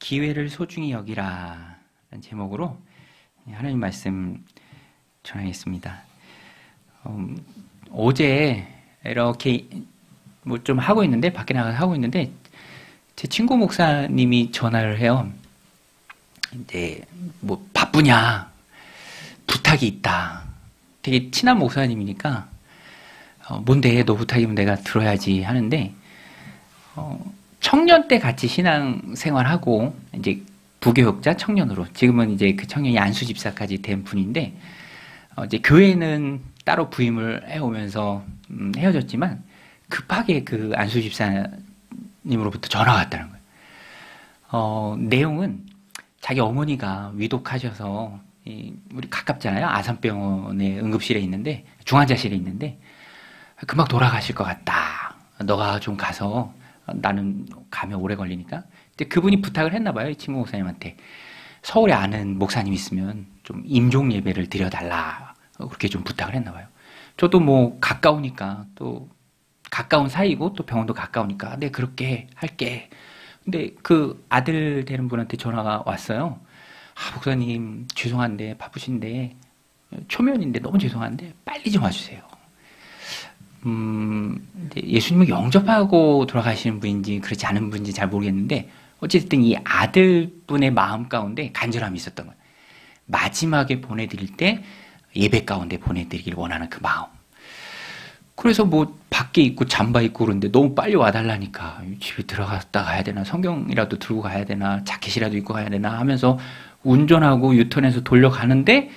기회를 소중히 여기라 라는 제목으로 하나님 말씀 전하겠습니다. 어제 이렇게 뭐 좀 하고 있는데, 밖에 나가서 하고 있는데, 제 친구 목사님이 전화를 해요. 이제 뭐 바쁘냐, 부탁이 있다. 되게 친한 목사님이니까 뭔데, 너 부탁이면 내가 들어야지 하는데, 청년 때 같이 신앙생활하고 이제 부교육자 청년으로, 지금은 이제 그 청년이 안수 집사까지 된 분인데, 이제 교회는 따로 부임을 해오면서 헤어졌지만 급하게 그 안수 집사님으로부터 전화가 왔다는 거예요. 내용은 자기 어머니가 위독하셔서, 우리 가깝잖아요. 아산병원의 응급실에 있는데, 중환자실에 있는데, 금방 돌아가실 것 같다. 너가 좀 가서, 나는 가면 오래 걸리니까. 근데 그분이 부탁을 했나 봐요. 이 친구 목사님한테. 서울에 아는 목사님 있으면 좀 임종 예배를 드려달라. 그렇게 좀 부탁을 했나 봐요. 저도 뭐 가까우니까, 또 가까운 사이고 또 병원도 가까우니까, 네, 그렇게 할게. 근데 그 아들 되는 분한테 전화가 왔어요. 목사님 죄송한데, 바쁘신데, 초면인데 너무 죄송한데 빨리 좀 와주세요. 예수님을 영접하고 돌아가시는 분인지 그렇지 않은 분인지 잘 모르겠는데, 어쨌든 이 아들분의 마음 가운데 간절함이 있었던 거예요. 마지막에 보내드릴 때 예배 가운데 보내드리길 원하는 그 마음. 그래서 뭐 밖에 있고 잠바 입고 그러는데 너무 빨리 와달라니까, 집에 들어갔다 가야 되나, 성경이라도 들고 가야 되나, 자켓이라도 입고 가야 되나 하면서 운전하고 유턴해서 돌려가는데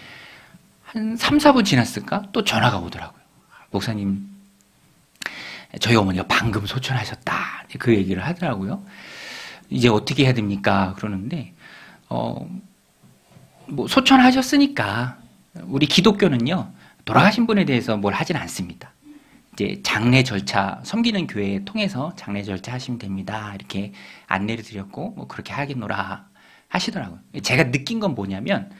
한 3, 4분 지났을까? 또 전화가 오더라고요. 목사님, 저희 어머니가 방금 소천하셨다. 그 얘기를 하더라고요. 이제 어떻게 해야 됩니까? 그러는데, 뭐 소천하셨으니까 우리 기독교는요, 돌아가신 분에 대해서 뭘 하진 않습니다. 이제 장례 절차, 섬기는 교회 통해서 장례 절차 하시면 됩니다. 이렇게 안내를 드렸고, 뭐 그렇게 하겠노라 하시더라고요. 제가 느낀 건 뭐냐면,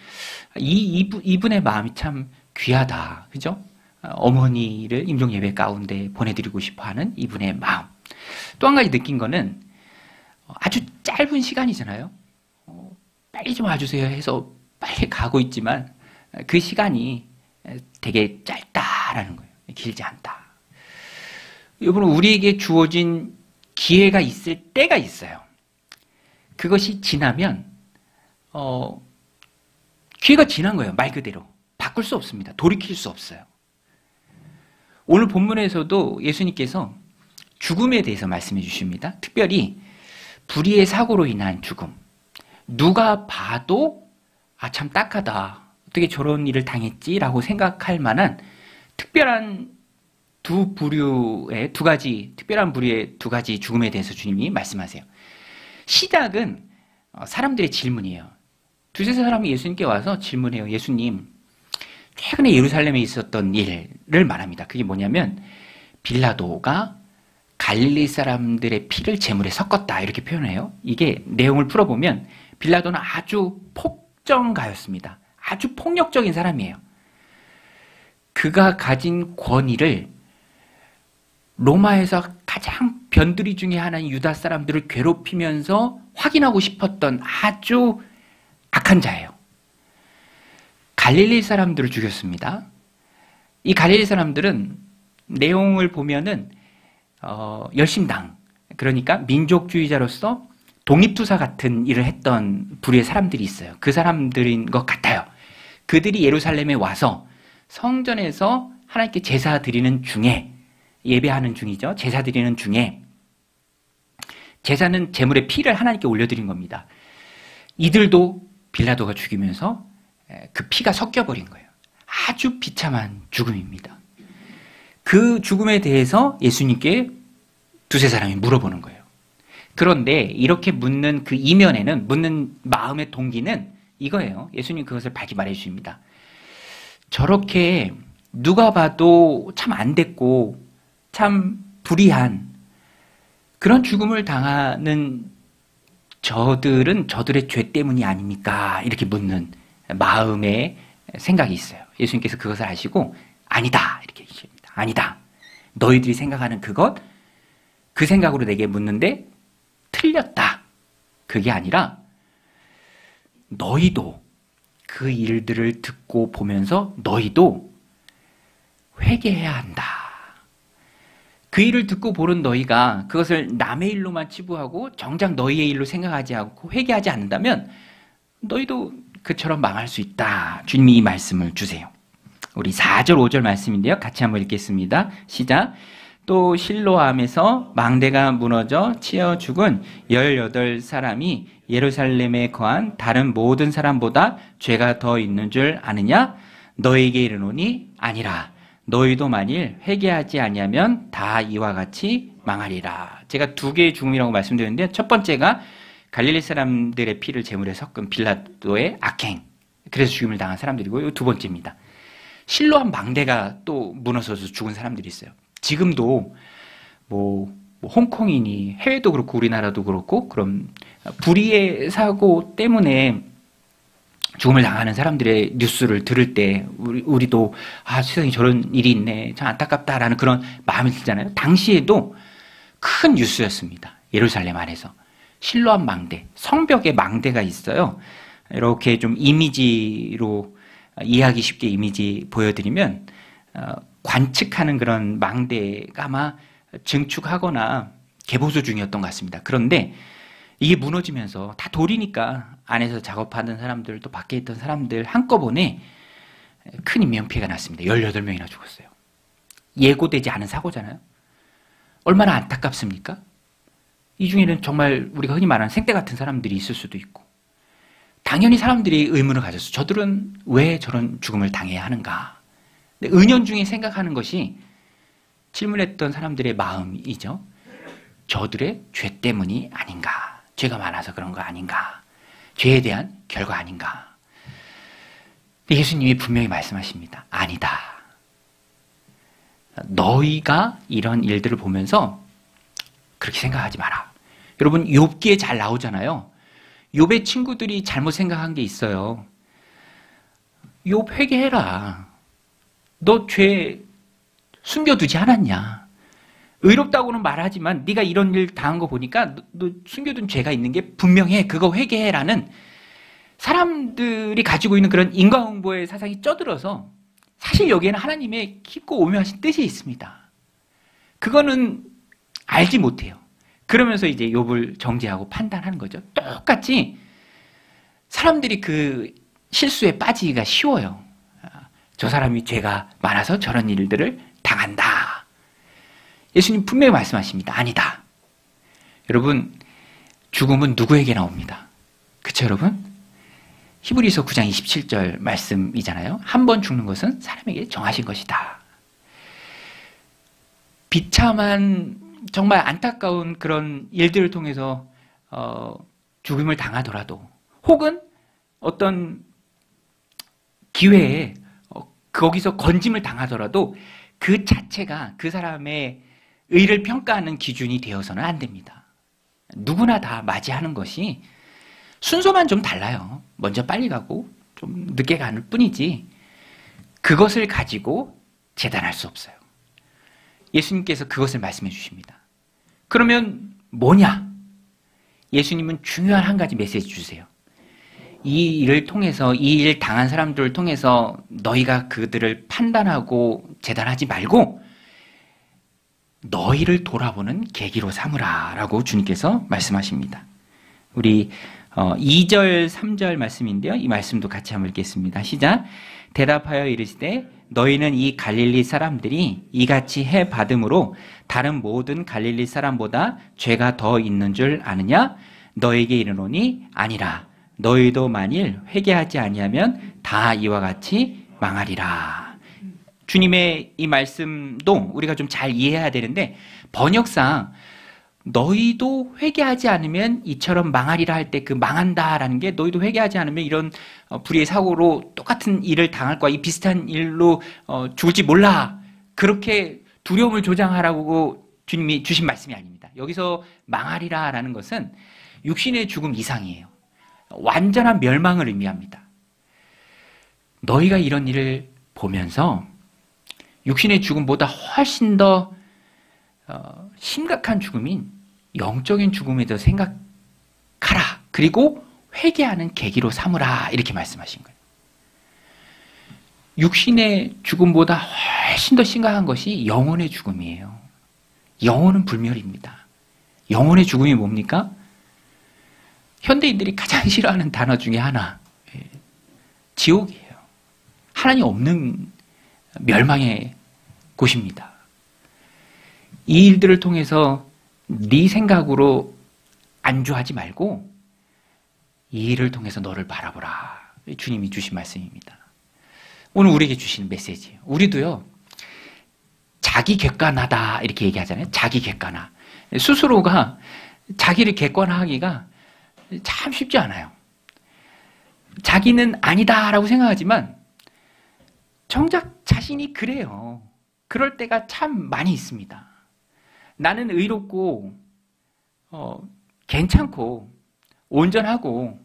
이분의 마음이 참 귀하다. 그죠? 어머니를 임종 예배 가운데 보내드리고 싶어 하는 이분의 마음. 또 한 가지 느낀 거는, 아주 짧은 시간이잖아요. 빨리 좀 와주세요 해서 빨리 가고 있지만, 그 시간이 되게 짧다라는 거예요. 길지 않다. 여러분, 우리에게 주어진 기회가 있을 때가 있어요. 그것이 지나면, 기회가 지난 거예요. 말 그대로. 바꿀 수 없습니다. 돌이킬 수 없어요. 오늘 본문에서도 예수님께서 죽음에 대해서 말씀해 주십니다. 특별히 불의의 사고로 인한 죽음. 누가 봐도 참 딱하다. 어떻게 저런 일을 당했지라고 생각할 만한 특별한 특별한 부류의 두 가지 죽음에 대해서 주님이 말씀하세요. 시작은 사람들의 질문이에요. 두세 사람이 예수님께 와서 질문해요. 예수님, 최근에 예루살렘에 있었던 일을 말합니다. 그게 뭐냐면, 빌라도가 갈릴리 사람들의 피를 제물에 섞었다, 이렇게 표현해요. 이게 내용을 풀어보면 빌라도는 아주 폭정가였습니다. 아주 폭력적인 사람이에요. 그가 가진 권위를 로마에서 가장 변두리 중에 하나인 유다 사람들을 괴롭히면서 확인하고 싶었던 아주 악한 자예요. 갈릴리 사람들을 죽였습니다. 이 갈릴리 사람들은 내용을 보면은 열심당, 그러니까 민족주의자로서 독립투사 같은 일을 했던 부류의 사람들이 있어요. 그 사람들인 것 같아요. 그들이 예루살렘에 와서 성전에서 하나님께 제사 드리는 중에, 예배하는 중이죠. 제사 드리는 중에, 제사는 제물의 피를 하나님께 올려드린 겁니다. 이들도 빌라도가 죽이면서 그 피가 섞여버린 거예요. 아주 비참한 죽음입니다. 그 죽음에 대해서 예수님께 두세 사람이 물어보는 거예요. 그런데 이렇게 묻는 그 이면에는, 묻는 마음의 동기는 이거예요. 예수님 그것을 밝히 말해 주십니다. 저렇게 누가 봐도 참 안 됐고 참 불의한 그런 죽음을 당하는 저들은 저들의 죄 때문이 아닙니까? 이렇게 묻는 마음의 생각이 있어요. 예수님께서 그것을 아시고 아니다, 이렇게 얘기합니다. 아니다. 너희들이 생각하는 그것, 그 생각으로 내게 묻는데 틀렸다. 그게 아니라 너희도 그 일들을 듣고 보면서 너희도 회개해야 한다. 그 일을 듣고 보는 너희가 그것을 남의 일로만 치부하고 정작 너희의 일로 생각하지 않고 회개하지 않는다면 너희도 그처럼 망할 수 있다. 주님이 이 말씀을 주세요. 우리 4절 5절 말씀인데요. 같이 한번 읽겠습니다. 시작. 또 실로암에서 망대가 무너져 치여 죽은 18사람이 예루살렘에 거한 다른 모든 사람보다 죄가 더 있는 줄 아느냐? 너에게 이르노니 아니라. 너희도 만일 회개하지 아니하면 다 이와 같이 망하리라. 제가 두 개의 죽음이라고 말씀드렸는데 첫 번째가 갈릴리 사람들의 피를 제물에 섞은 빌라도의 악행. 그래서 죽임을 당한 사람들이고 두 번째입니다. 실로암 망대가 또 무너져서 죽은 사람들이 있어요. 지금도 홍콩이니 해외도 그렇고 우리나라도 그렇고 그럼 불의의 사고 때문에 죽음을 당하는 사람들의 뉴스를 들을 때 우리도 세상에 저런 일이 있네, 참 안타깝다라는 그런 마음이 들잖아요. 당시에도 큰 뉴스였습니다. 예루살렘 안에서 실로암 망대, 성벽에 망대가 있어요. 이렇게 좀 이미지로 이해하기 쉽게 이미지 보여드리면 관측하는 그런 망대가 아마 증축하거나 개보수 중이었던 것 같습니다. 그런데 이게 무너지면서 다 돌이니까 안에서 작업하는 사람들 또 밖에 있던 사람들 한꺼번에 큰 인명피해가 났습니다. 18명이나 죽었어요. 예고되지 않은 사고잖아요. 얼마나 안타깝습니까? 이 중에는 정말 우리가 흔히 말하는 생떼 같은 사람들이 있을 수도 있고 당연히 사람들이 의문을 가졌어요. 저들은 왜 저런 죽음을 당해야 하는가? 은연중에 생각하는 것이 질문했던 사람들의 마음이죠. 저들의 죄 때문이 아닌가? 죄가 많아서 그런 거 아닌가? 죄에 대한 결과 아닌가? 예수님이 분명히 말씀하십니다. 아니다. 너희가 이런 일들을 보면서 그렇게 생각하지 마라. 여러분 욥기에 잘 나오잖아요. 욥의 친구들이 잘못 생각한 게 있어요. 욥 회개해라. 너 죄 숨겨두지 않았냐? 의롭다고는 말하지만 네가 이런 일 당한 거 보니까 너 숨겨둔 죄가 있는 게 분명해. 그거 회개해라는 사람들이 가지고 있는 그런 인과응보의 사상이 쪄들어서 사실 여기에는 하나님의 깊고 오묘하신 뜻이 있습니다. 그거는 알지 못해요. 그러면서 이제 욥을 정죄하고 판단하는 거죠. 똑같이 사람들이 그 실수에 빠지기가 쉬워요. 저 사람이 죄가 많아서 저런 일들을 당한다. 예수님 분명히 말씀하십니다. 아니다. 여러분 죽음은 누구에게 나옵니다. 그렇죠 여러분? 히브리서 9장 27절 말씀이잖아요. 한 번 죽는 것은 사람에게 정하신 것이다. 비참한 정말 안타까운 그런 일들을 통해서 죽음을 당하더라도 혹은 어떤 기회에 거기서 건짐을 당하더라도 그 자체가 그 사람의 의를 평가하는 기준이 되어서는 안 됩니다. 누구나 다 맞이하는 것이 순서만 좀 달라요. 먼저 빨리 가고 좀 늦게 가는 뿐이지 그것을 가지고 재단할 수 없어요. 예수님께서 그것을 말씀해 주십니다. 그러면 뭐냐? 예수님은 중요한 한 가지 메시지 주세요. 이 일을 통해서 이 일 당한 사람들을 통해서 너희가 그들을 판단하고 재단하지 말고 너희를 돌아보는 계기로 삼으라 라고 주님께서 말씀하십니다. 우리 2절 3절 말씀인데요. 이 말씀도 같이 한번 읽겠습니다. 시작. 대답하여 이르시되 너희는 이 갈릴리 사람들이 이같이 해 받음으로 다른 모든 갈릴리 사람보다 죄가 더 있는 줄 아느냐? 너에게 이르노니 아니라. 너희도 만일 회개하지 아니하면 다 이와 같이 망하리라. 주님의 이 말씀도 우리가 좀 잘 이해해야 되는데 번역상 너희도 회개하지 않으면 이처럼 망하리라 할 때 그 망한다라는 게 너희도 회개하지 않으면 이런 불의의 사고로 똑같은 일을 당할 거야. 이 비슷한 일로 죽을지 몰라. 그렇게 두려움을 조장하라고 주님이 주신 말씀이 아닙니다. 여기서 망하리라라는 것은 육신의 죽음 이상이에요. 완전한 멸망을 의미합니다. 너희가 이런 일을 보면서 육신의 죽음보다 훨씬 더 심각한 죽음인 영적인 죽음에 대해서 생각하라. 그리고 회개하는 계기로 삼으라 이렇게 말씀하신 거예요. 육신의 죽음보다 훨씬 더 심각한 것이 영혼의 죽음이에요. 영혼은 불멸입니다. 영혼의 죽음이 뭡니까? 현대인들이 가장 싫어하는 단어 중에 하나, 지옥이에요. 하나님 없는 멸망의 곳입니다. 이 일들을 통해서 네 생각으로 안주하지 말고 이 일을 통해서 너를 바라보라. 주님이 주신 말씀입니다. 오늘 우리에게 주신 메시지예요. 우리도요, 자기 객관하다 이렇게 얘기하잖아요. 자기 객관화. 스스로가 자기를 객관화하기가 참 쉽지 않아요. 자기는 아니다라고 생각하지만 정작 자신이 그래요. 그럴 때가 참 많이 있습니다. 나는 의롭고 괜찮고 온전하고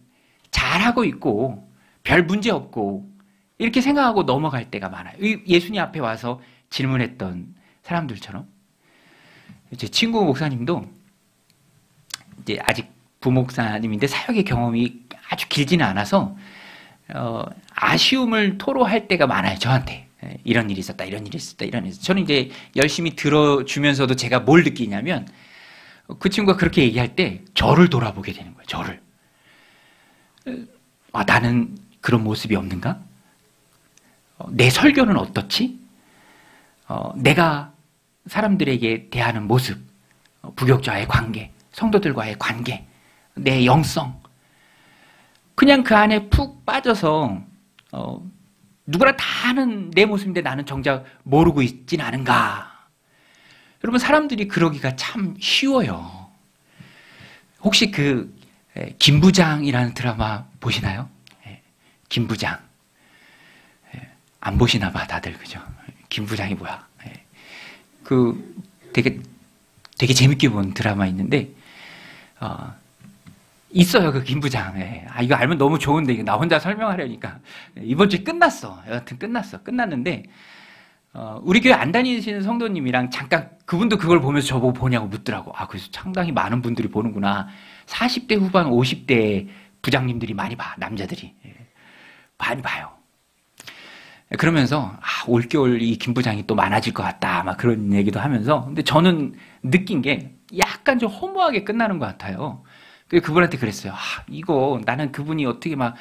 잘하고 있고 별 문제 없고 이렇게 생각하고 넘어갈 때가 많아요. 예수님 앞에 와서 질문했던 사람들처럼. 제 친구 목사님도 이제 아직 부목사님인데 사역의 경험이 아주 길지는 않아서 아쉬움을 토로할 때가 많아요. 저한테. 이런 일이 있었다, 이런 일이 있었다, 이런 일이 있었다. 저는 이제 열심히 들어주면서도 제가 뭘 느끼냐면 그 친구가 그렇게 얘기할 때 저를 돌아보게 되는 거예요. 저를. 나는 그런 모습이 없는가? 내 설교는 어떻지? 내가 사람들에게 대하는 모습, 부교육자와의 관계, 성도들과의 관계, 내 영성, 그냥 그 안에 푹 빠져서 누구나 다 아는 내 모습인데 나는 정작 모르고 있진 않은가? 여러분, 사람들이 그러기가 참 쉬워요. 혹시 그 김부장이라는 드라마 보시나요? 김부장. 안 보시나 봐, 다들. 그죠? 김부장이 뭐야? 그 되게 재밌게 본 드라마 있는데 있어요, 그 김부장. 이거 알면 너무 좋은데 이거 나 혼자 설명하려니까 이번 주에 끝났어. 여하튼 끝났는데 우리 교회 안 다니시는 성도님이랑 잠깐 그분도 그걸 보면서 저보고 보냐고 묻더라고. 그래서 상당히 많은 분들이 보는구나. 40대 후반 50대 부장님들이 많이 봐. 남자들이 많이 봐요. 그러면서 올겨울 이 김부장이 또 많아질 것 같다 막 그런 얘기도 하면서, 근데 저는 느낀 게 약간 좀 허무하게 끝나는 것 같아요. 그분한테 그랬어요. 이거 나는 그분이 어떻게 막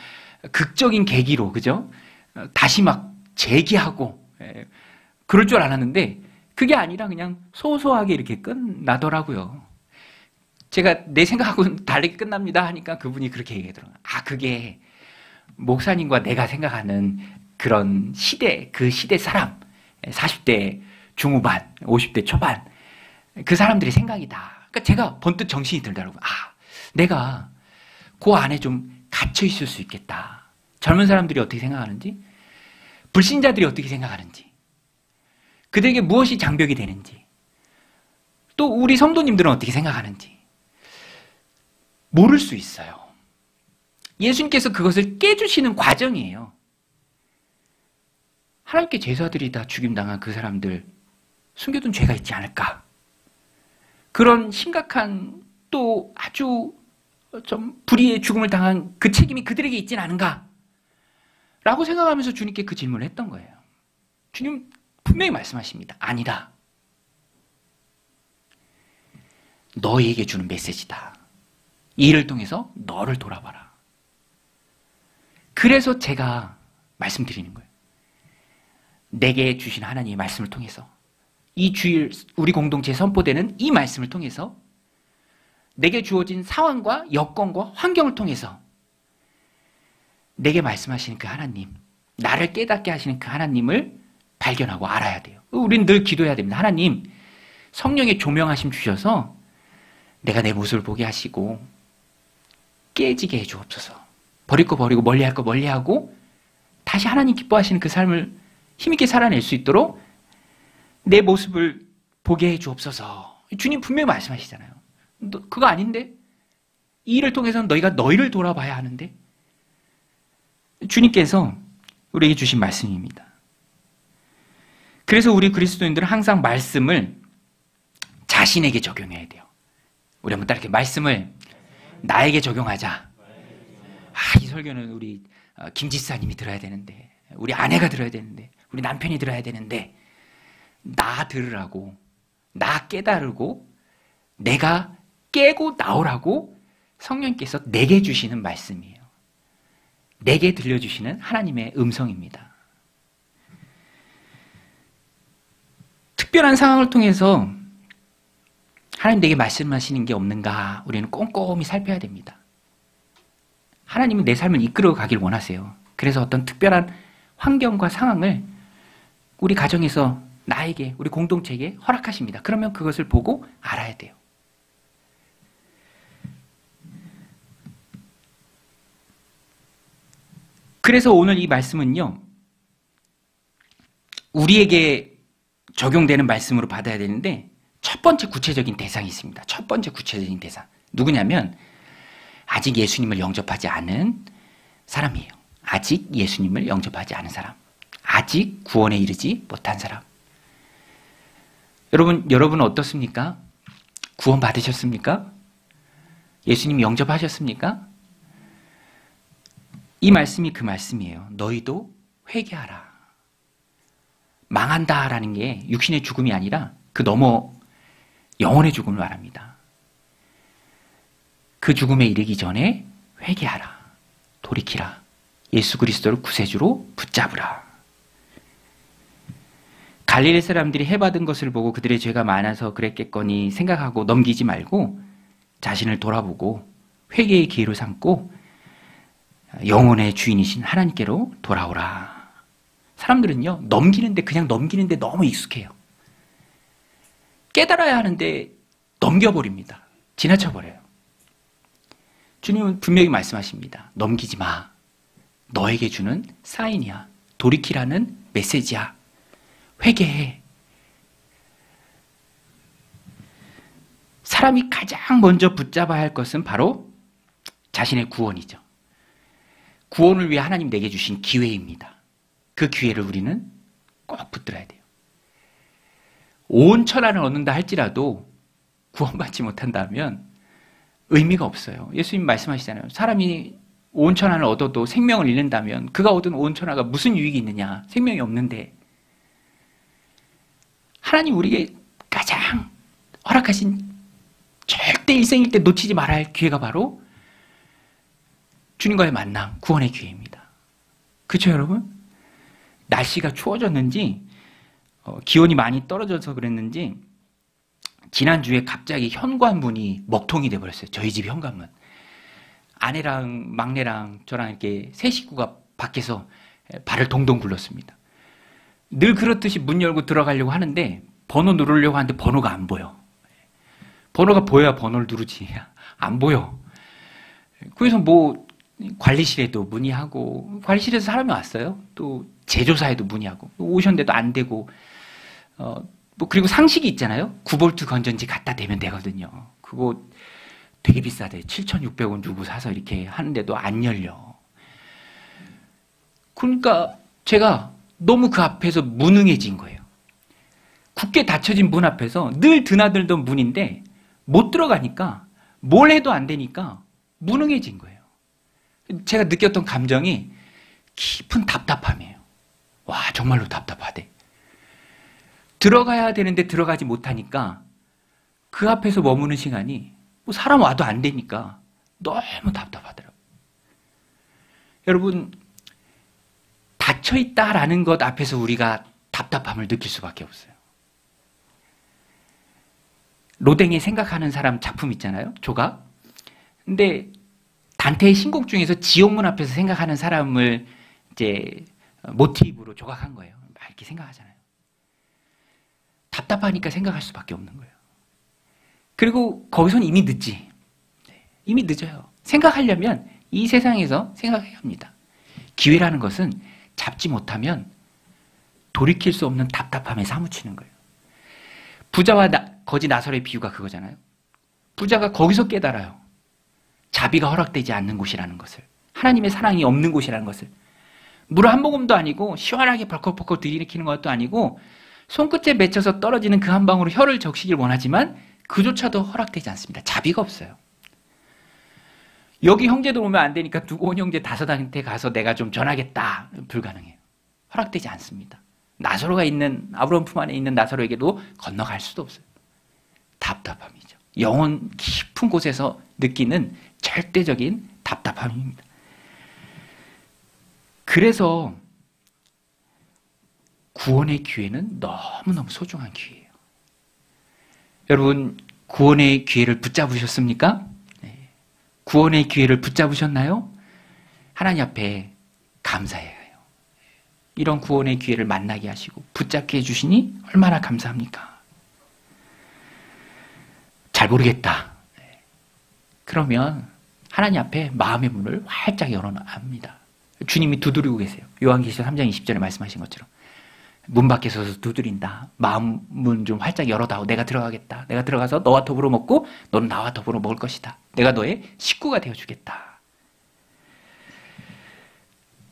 극적인 계기로, 그죠? 다시 막 재기하고 그럴 줄 알았는데 그게 아니라 그냥 소소하게 이렇게 끝나더라고요. 제가 내 생각하고는 다르게 끝납니다 하니까 그분이 그렇게 얘기하더라고요. 그게 목사님과 내가 생각하는 그런 시대, 그 시대 사람, 40대 중후반, 50대 초반, 그 사람들의 생각이다. 그러니까 제가 번뜩 정신이 들더라고요. 내가 그 안에 좀 갇혀 있을 수 있겠다. 젊은 사람들이 어떻게 생각하는지, 불신자들이 어떻게 생각하는지, 그들에게 무엇이 장벽이 되는지, 또 우리 성도님들은 어떻게 생각하는지 모를 수 있어요. 예수님께서 그것을 깨주시는 과정이에요. 하나님께 제사드리다 죽임당한 그 사람들, 숨겨둔 죄가 있지 않을까? 그런 심각한 또 아주 좀 불의의 죽음을 당한 그 책임이 그들에게 있진 않은가? 라고 생각하면서 주님께 그 질문을 했던 거예요. 주님 분명히 말씀하십니다. 아니다. 너희에게 주는 메시지다. 이 일을 통해서 너를 돌아봐라. 그래서 제가 말씀드리는 거예요. 내게 주신 하나님의 말씀을 통해서, 이 주일 우리 공동체에 선포되는 이 말씀을 통해서, 내게 주어진 상황과 여건과 환경을 통해서 내게 말씀하시는 그 하나님, 나를 깨닫게 하시는 그 하나님을 발견하고 알아야 돼요. 우리는 늘 기도해야 됩니다. 하나님, 성령의 조명하심 주셔서 내가 내 모습을 보게 하시고 깨지게 해주옵소서. 버릴 거 버리고 멀리할 거 멀리하고 다시 하나님 기뻐하시는 그 삶을 힘있게 살아낼 수 있도록 내 모습을 보게 해주옵소서. 주님 분명히 말씀하시잖아요. 그거 아닌데? 이 일을 통해서는 너희가 너희를 돌아봐야 하는데? 주님께서 우리에게 주신 말씀입니다. 그래서 우리 그리스도인들은 항상 말씀을 자신에게 적용해야 돼요. 우리 한번 따라해. 말씀을 나에게 적용하자. 설교는 우리 김 지사님이 들어야 되는데, 우리 아내가 들어야 되는데, 우리 남편이 들어야 되는데, 나 들으라고, 나 깨달으고, 내가 깨고 나오라고 성령께서 내게 주시는 말씀이에요. 내게 들려주시는 하나님의 음성입니다. 특별한 상황을 통해서 하나님 내게 말씀하시는 게 없는가 우리는 꼼꼼히 살펴야 됩니다. 하나님은 내 삶을 이끌어 가길 원하세요. 그래서 어떤 특별한 환경과 상황을 우리 가정에서 나에게, 우리 공동체에게 허락하십니다. 그러면 그것을 보고 알아야 돼요. 그래서 오늘 이 말씀은요, 우리에게 적용되는 말씀으로 받아야 되는데, 첫 번째 구체적인 대상이 있습니다. 첫 번째 구체적인 대상. 누구냐면, 아직 예수님을 영접하지 않은 사람이에요. 아직 예수님을 영접하지 않은 사람. 아직 구원에 이르지 못한 사람. 여러분 어떻습니까? 구원 받으셨습니까? 예수님 영접하셨습니까? 이 말씀이 그 말씀이에요. 너희도 회개하라. 망한다라는 게 육신의 죽음이 아니라 그 너머 영혼의 죽음을 말합니다. 그 죽음에 이르기 전에 회개하라. 돌이키라. 예수 그리스도를 구세주로 붙잡으라. 갈릴리 사람들이 해받은 것을 보고 그들의 죄가 많아서 그랬겠거니 생각하고 넘기지 말고 자신을 돌아보고 회개의 기회로 삼고 영혼의 주인이신 하나님께로 돌아오라. 사람들은요, 그냥 넘기는데 너무 익숙해요. 깨달아야 하는데 넘겨버립니다. 지나쳐버려요. 주님은 분명히 말씀하십니다. 넘기지 마. 너에게 주는 사인이야. 돌이키라는 메시지야. 회개해. 사람이 가장 먼저 붙잡아야 할 것은 바로 자신의 구원이죠. 구원을 위해 하나님 내게 주신 기회입니다. 그 기회를 우리는 꼭 붙들어야 돼요. 온 천하를 얻는다 할지라도 구원받지 못한다면 의미가 없어요. 예수님 말씀하시잖아요. 사람이 온 천하를 얻어도 생명을 잃는다면 그가 얻은 온 천하가 무슨 유익이 있느냐. 생명이 없는데. 하나님 우리에게 가장 허락하신 절대 일생일 때 놓치지 말아야 할 기회가 바로 주님과의 만남, 구원의 기회입니다. 그렇죠, 여러분? 날씨가 추워졌는지 기온이 많이 떨어져서 그랬는지 지난주에 갑자기 현관문이 먹통이 돼버렸어요. 저희 집 현관문. 아내랑 막내랑 저랑 이렇게 세 식구가 밖에서 발을 동동 굴렀습니다. 늘 그렇듯이 문 열고 들어가려고 하는데 번호 누르려고 하는데 번호가 안 보여. 번호가 보여야 번호를 누르지. 안 보여. 그래서 관리실에도 문의하고, 관리실에서 사람이 왔어요. 또 제조사에도 문의하고, 오셨는데도 안 되고, 그리고 상식이 있잖아요. 9V 건전지 갖다 대면 되거든요. 그거 되게 비싸대. 7,600원 주고 사서 이렇게 하는데도 안 열려. 그러니까 제가 너무 그 앞에서 무능해진 거예요. 굳게 닫혀진 문 앞에서 늘 드나들던 문인데 못 들어가니까 뭘 해도 안 되니까 무능해진 거예요. 제가 느꼈던 감정이 깊은 답답함이에요. 와, 정말로 답답하대. 들어가야 되는데 들어가지 못하니까 그 앞에서 머무는 시간이 사람 와도 안 되니까 너무 답답하더라고요. 여러분, 닫혀있다라는 것 앞에서 우리가 답답함을 느낄 수밖에 없어요. 로댕이 생각하는 사람 작품 있잖아요. 조각. 근데 단테의 신곡 중에서 지옥문 앞에서 생각하는 사람을 이제 모티브로 조각한 거예요. 막 이렇게 생각하잖아요. 답답하니까 생각할 수밖에 없는 거예요. 그리고 거기서는 이미 늦지. 이미 늦어요. 생각하려면 이 세상에서 생각해야 합니다. 기회라는 것은 잡지 못하면 돌이킬 수 없는 답답함에 사무치는 거예요. 부자와 거지 나설의 비유가 그거잖아요. 부자가 거기서 깨달아요. 자비가 허락되지 않는 곳이라는 것을. 하나님의 사랑이 없는 곳이라는 것을. 물 한 모금도 아니고 시원하게 벌컥벌컥 들이키는 것도 아니고 손끝에 맺혀서 떨어지는 그 한 방울로 혀를 적시길 원하지만 그조차도 허락되지 않습니다. 자비가 없어요. 여기 형제들 오면 안 되니까 두고 온 형제 다섯한테 가서 내가 좀 전하겠다. 불가능해요. 허락되지 않습니다. 나사로가 있는, 아브라함 품 안에 있는 나사로에게도 건너갈 수도 없어요. 답답함이죠. 영혼 깊은 곳에서 느끼는 절대적인 답답함입니다. 그래서 구원의 기회는 너무너무 소중한 기회예요. 여러분, 구원의 기회를 붙잡으셨습니까? 네. 구원의 기회를 붙잡으셨나요? 하나님 앞에 감사해야 해요. 이런 구원의 기회를 만나게 하시고 붙잡게 해주시니 얼마나 감사합니까? 잘 모르겠다. 그러면 하나님 앞에 마음의 문을 활짝 열어놔합니다. 주님이 두드리고 계세요. 요한계시록 3장 20절에 말씀하신 것처럼 문 밖에 서서 두드린다. 마음 문 좀 활짝 열어다오. 내가 들어가겠다. 내가 들어가서 너와 더불어 먹고 너는 나와 더불어 먹을 것이다. 내가 너의 식구가 되어주겠다.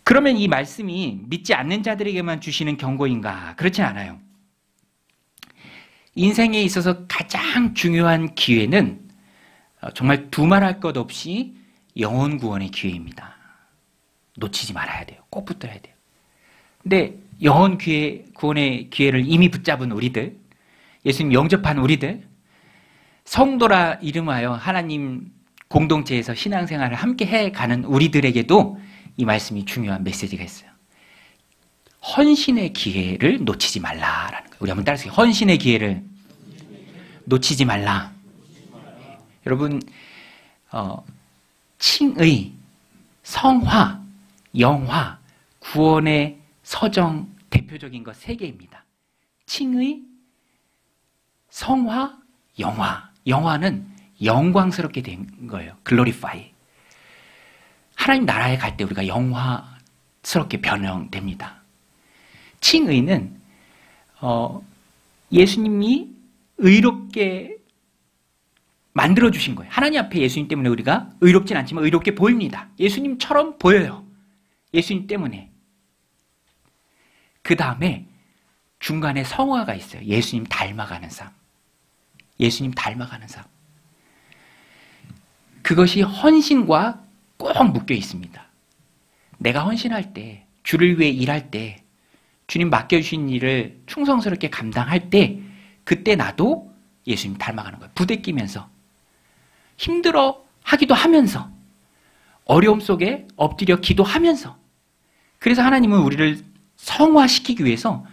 그러면 이 말씀이 믿지 않는 자들에게만 주시는 경고인가? 그렇지 않아요. 인생에 있어서 가장 중요한 기회는 정말 두말할 것 없이 영혼 구원의 기회입니다. 놓치지 말아야 돼요. 꼭 붙들어야 돼요. 근데 영혼 구원의 기회를 이미 붙잡은 우리들, 예수님 영접한 우리들, 성도라 이름하여 하나님 공동체에서 신앙생활을 함께 해가는 우리들에게도 이 말씀이 중요한 메시지가 있어요. 헌신의 기회를 놓치지 말라라는 거예요. 우리 한번 따라서 헌신의 기회를 놓치지 말라. 여러분, 칭의, 성화, 영화, 구원의 서정 대표적인 것 3개입니다. 칭의, 성화, 영화. 영화는 영광스럽게 된 거예요. 글로리파이. 하나님 나라에 갈 때 우리가 영화스럽게 변형됩니다. 칭의는 예수님이 의롭게 만들어주신 거예요. 하나님 앞에 예수님 때문에 우리가 의롭진 않지만 의롭게 보입니다. 예수님처럼 보여요. 예수님 때문에. 그 다음에 중간에 성화가 있어요. 예수님 닮아가는 삶. 예수님 닮아가는 삶. 그것이 헌신과 꼭 묶여 있습니다. 내가 헌신할 때, 주를 위해 일할 때, 주님 맡겨주신 일을 충성스럽게 감당할 때, 그때 나도 예수님 닮아가는 거예요. 부대끼면서. 힘들어 하기도 하면서. 어려움 속에 엎드려 기도하면서. 그래서 하나님은 우리를 성화시키기 위해서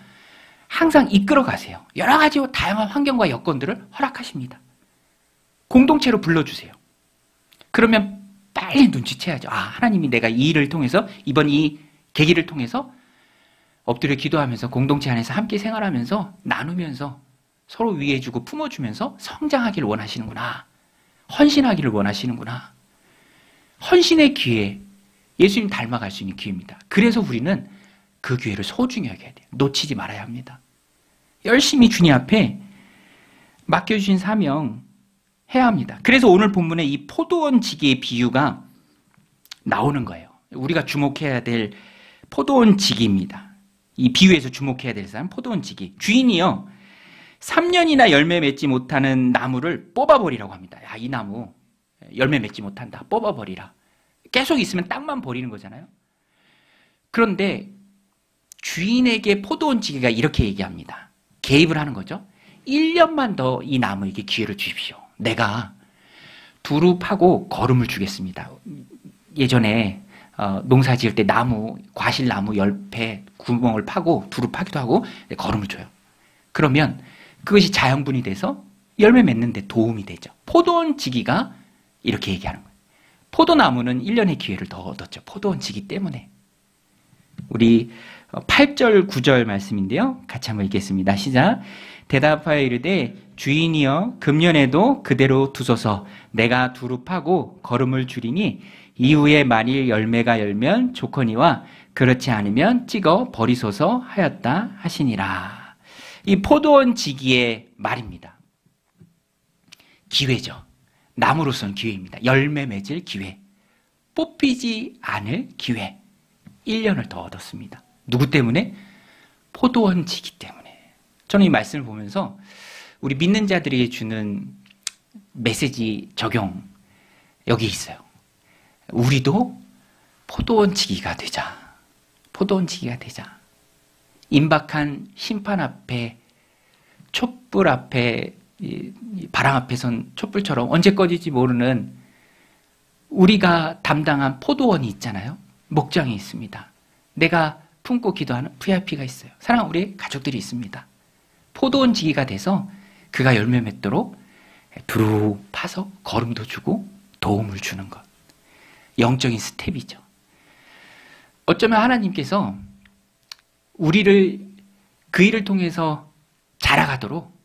항상 이끌어 가세요. 여러 가지 다양한 환경과 여건들을 허락하십니다. 공동체로 불러주세요. 그러면 빨리 눈치채야죠. 아, 하나님이 내가 이 일을 통해서, 이번 이 계기를 통해서 엎드려 기도하면서 공동체 안에서 함께 생활하면서 나누면서 서로 위해주고 품어주면서 성장하기를 원하시는구나. 헌신하기를 원하시는구나. 헌신의 기회, 예수님 닮아갈 수 있는 기회입니다. 그래서 우리는 그 기회를 소중히 여겨야 돼요. 놓치지 말아야 합니다. 열심히 주님 앞에 맡겨주신 사명 해야 합니다. 그래서 오늘 본문에 이 포도원 지기의 비유가 나오는 거예요. 우리가 주목해야 될 포도원 지기입니다. 이 비유에서 주목해야 될 사람, 포도원 지기. 주인이요, 3년이나 열매 맺지 못하는 나무를 뽑아버리라고 합니다. 야, 이 나무 열매 맺지 못한다. 뽑아버리라. 계속 있으면 땅만 버리는 거잖아요. 그런데 주인에게 포도원 지기가 이렇게 얘기합니다. 개입을 하는 거죠. 1년만 더 이 나무에게 기회를 주십시오. 내가 두루 파고 거름을 주겠습니다. 예전에 농사 지을 때 나무, 과실나무 열패 구멍을 파고 두루 파기도 하고 거름을 줘요. 그러면 그것이 자연분이 돼서 열매 맺는 데 도움이 되죠. 포도원 지기가 이렇게 얘기하는 거예요. 포도나무는 1년의 기회를 더 얻었죠. 포도원 지기 때문에. 우리 8절, 9절 말씀인데요. 같이 한번 읽겠습니다. 시작. 대답하여 이르되 주인이여 금년에도 그대로 두소서. 내가 두루 파고 거름을 주리니 이후에 만일 열매가 열면 좋거니와 그렇지 않으면 찍어 버리소서 하였다 하시니라. 이 포도원 지기의 말입니다. 기회죠. 나무로서는 기회입니다. 열매 맺을 기회. 뽑히지 않을 기회. 1년을 더 얻었습니다. 누구 때문에? 포도원 지기 때문에. 저는 이 말씀을 보면서 우리 믿는 자들에게 주는 메시지 적용 여기 있어요. 우리도 포도원지기가 되자. 포도원지기가 되자. 임박한 심판 앞에, 촛불 앞에, 바람 앞에 선 촛불처럼 언제 꺼질지 모르는 우리가 담당한 포도원이 있잖아요. 목장이 있습니다. 내가 품고 기도하는 VIP가 있어요. 사랑하는 우리 가족들이 있습니다. 포도원지기가 돼서 그가 열매 맺도록 두루 파서 거름도 주고 도움을 주는 것. 영적인 스텝이죠. 어쩌면 하나님께서 우리를 그 일을 통해서 자라가도록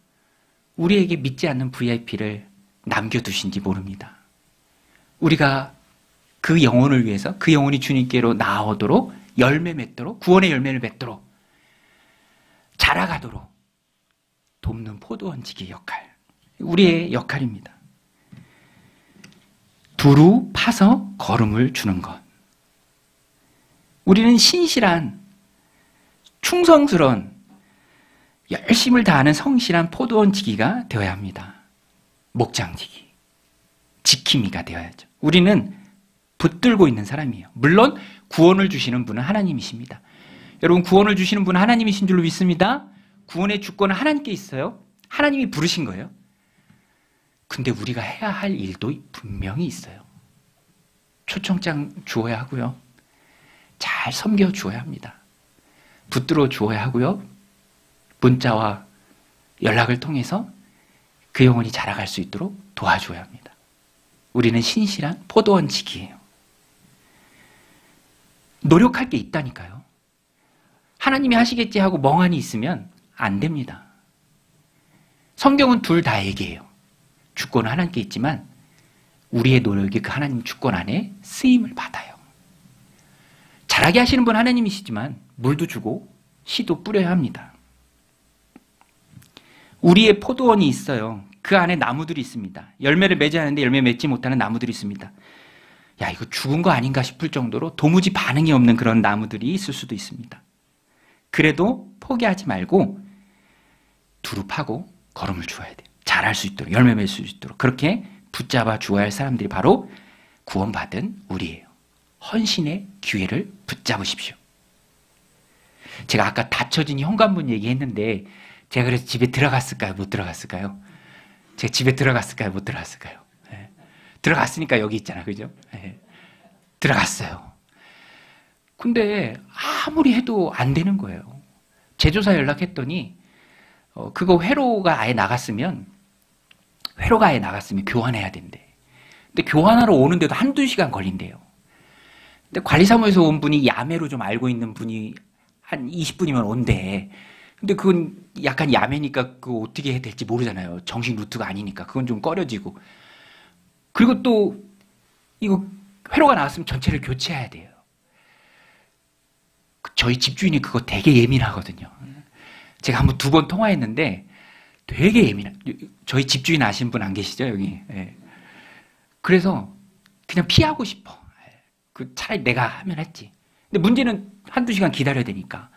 우리에게 믿지 않는 VIP를 남겨두신지 모릅니다. 우리가 그 영혼을 위해서 그 영혼이 주님께로 나오도록 열매 맺도록 구원의 열매를 맺도록 자라가도록 돕는 포도원지기 역할, 우리의 역할입니다. 두루 파서 거름을 주는 것. 우리는 신실한 충성스러운 열심을 다하는 성실한 포도원지기가 되어야 합니다. 목장지기, 지킴이가 되어야죠. 우리는 붙들고 있는 사람이에요. 물론 구원을 주시는 분은 하나님이십니다. 여러분, 구원을 주시는 분은 하나님이신 줄로 믿습니다. 구원의 주권은 하나님께 있어요. 하나님이 부르신 거예요. 근데 우리가 해야 할 일도 분명히 있어요. 초청장 주어야 하고요. 잘 섬겨 주어야 합니다. 붙들어 주어야 하고요. 문자와 연락을 통해서 그 영혼이 자라갈 수 있도록 도와줘야 합니다. 우리는 신실한 포도원지기예요. 노력할 게 있다니까요. 하나님이 하시겠지 하고 멍하니 있으면 안 됩니다. 성경은 둘 다 얘기해요. 주권은 하나님께 있지만 우리의 노력이 그 하나님 주권 안에 쓰임을 받아요. 자라게 하시는 분 하나님이시지만 물도 주고 씨도 뿌려야 합니다. 우리의 포도원이 있어요. 그 안에 나무들이 있습니다. 열매를 맺어야 하는데 열매 맺지 못하는 나무들이 있습니다. 야, 이거 죽은 거 아닌가 싶을 정도로 도무지 반응이 없는 그런 나무들이 있을 수도 있습니다. 그래도 포기하지 말고 두루 파고 거름을 주어야 돼요. 자랄 수 있도록, 열매 맺을 수 있도록 그렇게 붙잡아 주어야 할 사람들이 바로 구원받은 우리예요. 헌신의 기회를 붙잡으십시오. 제가 아까 닫혀진 현관문 얘기했는데 제가 그래서 집에 들어갔을까요? 못 들어갔을까요? 제가 집에 들어갔을까요? 못 들어갔을까요? 네. 들어갔으니까 여기 있잖아, 그죠? 네. 들어갔어요. 근데 아무리 해도 안 되는 거예요. 제조사 연락했더니 그거 회로가 아예 나갔으면 교환해야 된대. 근데 교환하러 오는데도 한두 시간 걸린대요. 근데 관리사무소에서 온 분이 야매로 좀 알고 있는 분이 한 20분이면 온대. 근데 그건 약간 야매니까 그거 어떻게 해야 될지 모르잖아요. 정식 루트가 아니니까. 그건 좀 꺼려지고. 그리고 또 이거 회로가 나왔으면 전체를 교체해야 돼요. 저희 집주인이 그거 되게 예민하거든요. 제가 한번 2번 통화했는데 되게 예민해. 저희 집주인 아시는 분 안 계시죠, 여기? 네. 그래서 그냥 피하고 싶어. 차라리 내가 하면 했지. 근데 문제는 한두 시간 기다려야 되니까.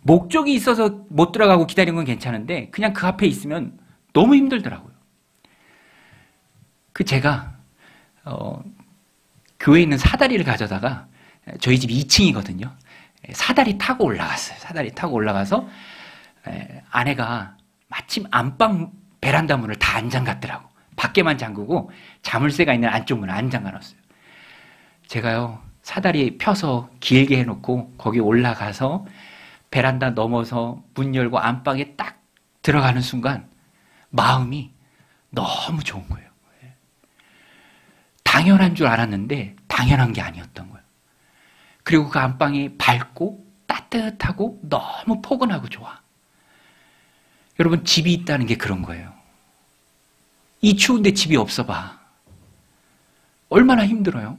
목적이 있어서 못 들어가고 기다리는 건 괜찮은데 그냥 그 앞에 있으면 너무 힘들더라고요. 제가 교회에 있는 사다리를 가져다가 저희 집 2층이거든요. 사다리 타고 올라갔어요. 사다리 타고 올라가서 아내가 마침 안방 베란다 문을 다 안 잠갔더라고. 밖에만 잠그고 자물쇠가 있는 안쪽 문을 안 잠가놨어요. 제가요, 사다리 펴서 길게 해놓고 거기 올라가서 베란다 넘어서 문 열고 안방에 딱 들어가는 순간 마음이 너무 좋은 거예요. 당연한 줄 알았는데 당연한 게 아니었던 거예요. 그리고 그 안방이 밝고 따뜻하고 너무 포근하고 좋아. 여러분, 집이 있다는 게 그런 거예요. 이 추운데 집이 없어 봐. 얼마나 힘들어요?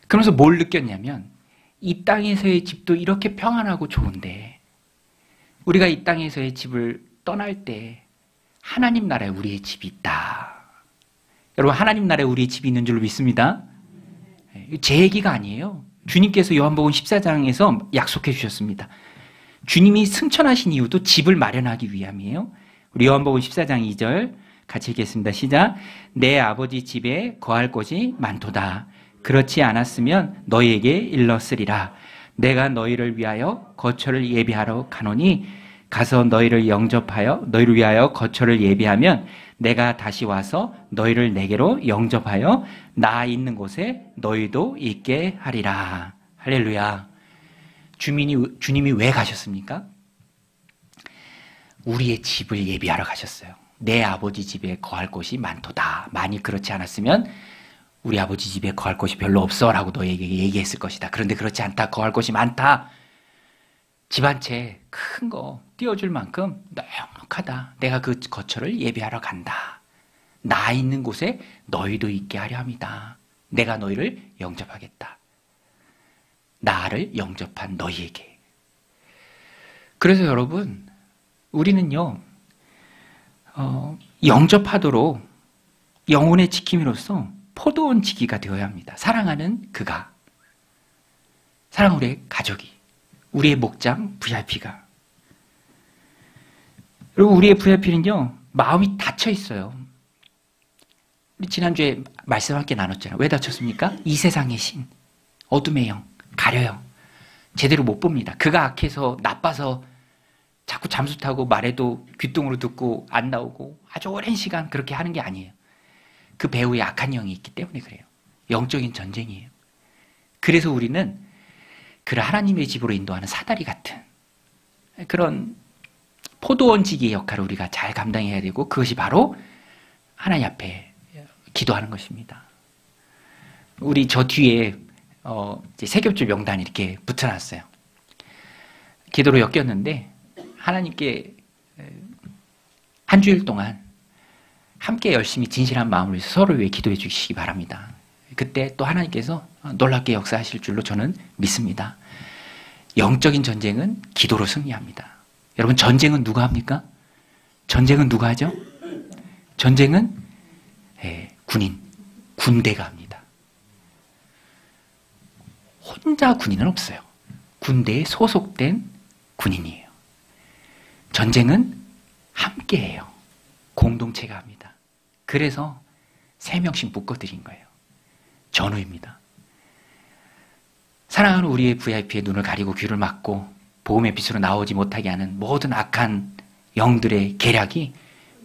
그러면서 뭘 느꼈냐면 이 땅에서의 집도 이렇게 평안하고 좋은데 우리가 이 땅에서의 집을 떠날 때 하나님 나라에 우리의 집이 있다. 여러분, 하나님 나라에 우리의 집이 있는 줄로 믿습니다. 제 얘기가 아니에요. 주님께서 요한복음 14장에서 약속해 주셨습니다. 주님이 승천하신 이유도 집을 마련하기 위함이에요. 우리 요한복음 14장 2절 같이 읽겠습니다. 시작. 내 아버지 집에 거할 곳이 많도다. 그렇지 않았으면 너희에게 일렀으리라. 내가 너희를 위하여 거처를 예비하러 가노니 가서 너희를 위하여 거처를 예비하면 내가 다시 와서 너희를 내게로 영접하여 나 있는 곳에 너희도 있게 하리라. 할렐루야. 주님이 왜 가셨습니까? 우리의 집을 예비하러 가셨어요. 내 아버지 집에 거할 곳이 많도다. 만일 그렇지 않았으면 우리 아버지 집에 거할 곳이 별로 없어 라고 너에게 얘기했을 것이다. 그런데 그렇지 않다. 거할 곳이 많다. 집 한 채 큰 거 띄워줄 만큼 넉넉하다. 내가 그 거처를 예비하러 간다. 나 있는 곳에 너희도 있게 하려 합니다. 내가 너희를 영접하겠다. 나를 영접한 너희에게. 그래서 여러분, 우리는요, 영접하도록 영혼의 지킴이로서 포도원 지기가 되어야 합니다. 사랑하는 그가, 사랑하는 우리의 가족이, 우리의 목장 VIP가. 그리고 우리의 VIP는요, 마음이 닫혀 있어요. 우리 지난주에 말씀 함께 나눴잖아요. 왜 닫혔습니까? 이 세상의 신, 어둠의 영, 가려요. 제대로 못 봅니다. 그가 악해서 나빠서 자꾸 잠수 타고 말해도 귀뚱으로 듣고 안 나오고 아주 오랜 시간 그렇게 하는 게 아니에요. 그 배후에 악한 영이 있기 때문에 그래요. 영적인 전쟁이에요. 그래서 우리는 그를 하나님의 집으로 인도하는 사다리 같은 그런 포도원지기의 역할을 우리가 잘 감당해야 되고, 그것이 바로 하나님 앞에 기도하는 것입니다. 우리 저 뒤에 이제 세겹줄 명단이 이렇게 붙여놨어요. 기도로 엮였는데 하나님께 한 주일 동안 함께 열심히 진실한 마음을 위해서 서로를 위해 기도해 주시기 바랍니다. 그때 또 하나님께서 놀랍게 역사하실 줄로 저는 믿습니다. 영적인 전쟁은 기도로 승리합니다. 여러분, 전쟁은 누가 합니까? 전쟁은 누가 하죠? 전쟁은 군인, 군대가 합니다. 혼자 군인은 없어요. 군대에 소속된 군인이에요. 전쟁은 함께해요. 공동체가 합니다. 그래서 3명씩 묶어드린 거예요. 전우입니다. 사랑하는 우리의 VIP의 눈을 가리고 귀를 막고 보험의 빛으로 나오지 못하게 하는 모든 악한 영들의 계략이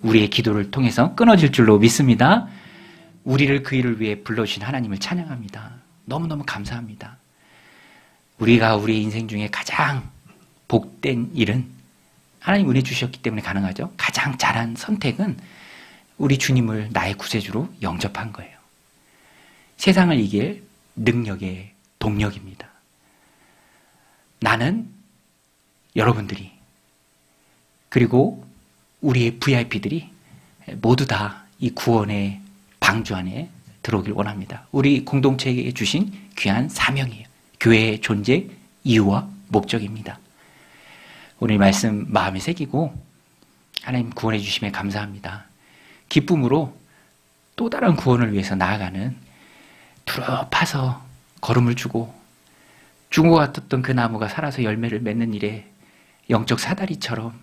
우리의 기도를 통해서 끊어질 줄로 믿습니다. 우리를 그 일을 위해 불러주신 하나님을 찬양합니다. 너무너무 감사합니다. 우리가 우리의 인생 중에 가장 복된 일은 하나님 은혜 주셨기 때문에 가능하죠. 가장 잘한 선택은 우리 주님을 나의 구세주로 영접한 거예요. 세상을 이길 능력의 동력입니다. 나는 여러분들이 그리고 우리의 VIP들이 모두 다 이 구원의 방주 안에 들어오길 원합니다. 우리 공동체에게 주신 귀한 사명이에요. 교회의 존재 이유와 목적입니다. 오늘 말씀 마음에 새기고 하나님 구원해 주심에 감사합니다. 기쁨으로 또 다른 구원을 위해서 나아가는 두루 파서 걸음을 주고 죽은 것 같았던 그 나무가 살아서 열매를 맺는 일에 영적 사다리처럼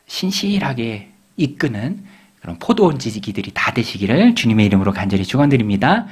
신실하게 이끄는 그런 포도원 지기들이 다 되시기를 주님의 이름으로 간절히 축원드립니다.